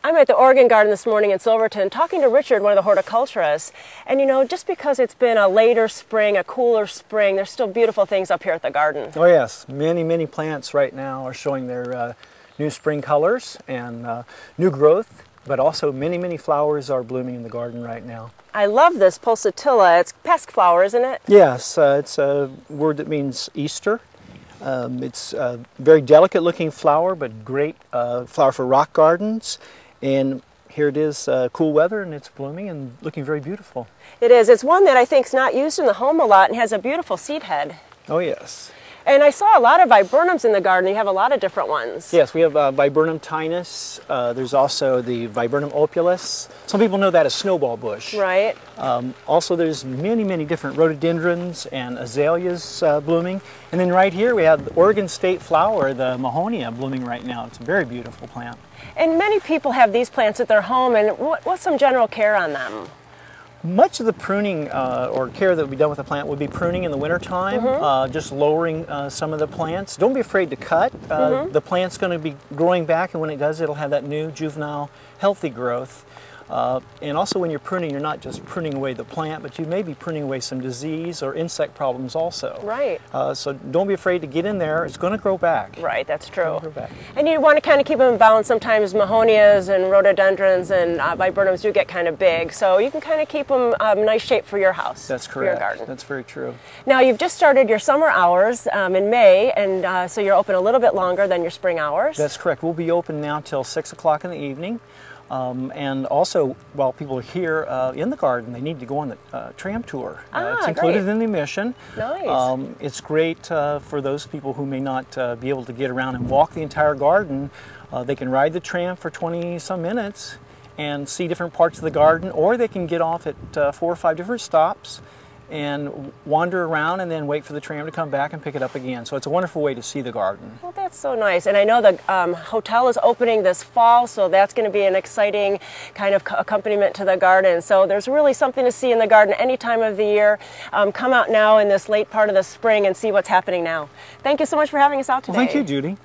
I'm at the Oregon Garden this morning in Silverton talking to Richard, one of the horticulturists. And you know, just because it's been a later spring, a cooler spring, there's still beautiful things up here at the garden. Oh yes, many plants right now are showing their new spring colors and new growth, but also many flowers are blooming in the garden right now. I love this Pulsatilla. It's pesk flower, isn't it? Yes, it's a word that means Easter. It's a very delicate looking flower, but great flower for rock gardens. And here it is, cool weather, and it's blooming and looking very beautiful. It is. It's one that I think is not used in the home a lot and has a beautiful seed head. Oh yes. And I saw a lot of viburnums in the garden. You have a lot of different ones. Yes, we have Viburnum tinus. There's also the Viburnum opulus. Some people know that as snowball bush. Right. Also, there's many different rhododendrons and azaleas blooming. And then right here we have the Oregon State flower, the Mahonia, blooming right now. It's a very beautiful plant. And many people have these plants at their home, and what's some general care on them? Much of the pruning or care that would be done with the plant would be pruning in the wintertime, just lowering some of the plants. Don't be afraid to cut. The plant's going to be growing back, and when it does, it'll have that new juvenile healthy growth. And also when you're pruning, you're not just pruning away the plant, but you may be pruning away some disease or insect problems also. Right. So don't be afraid to get in there. It's going to grow back. Right, that's true. Grow back. And you want to kind of keep them in balance. Sometimes Mahonias and rhododendrons and viburnums do get kind of big, so you can kind of keep them nice shape for your house. That's correct. For your garden. That's very true. Now you've just started your summer hours in May, and so you're open a little bit longer than your spring hours. That's correct. We'll be open now till 6 o'clock in the evening. And also, while people are here in the garden, they need to go on the tram tour. It's included in the admission. Nice. It's great for those people who may not be able to get around and walk the entire garden. They can ride the tram for 20-some minutes and see different parts of the garden, or they can get off at 4 or 5 different stops and wander around and then wait for the tram to come back and pick it up again. So it's a wonderful way to see the garden. Well, that's so nice. And I know the hotel is opening this fall, so that's going to be an exciting kind of accompaniment to the garden. So there's really something to see in the garden any time of the year. Come out now in this late part of the spring and see what's happening now. Thank you so much for having us out today. Well, thank you, Judy.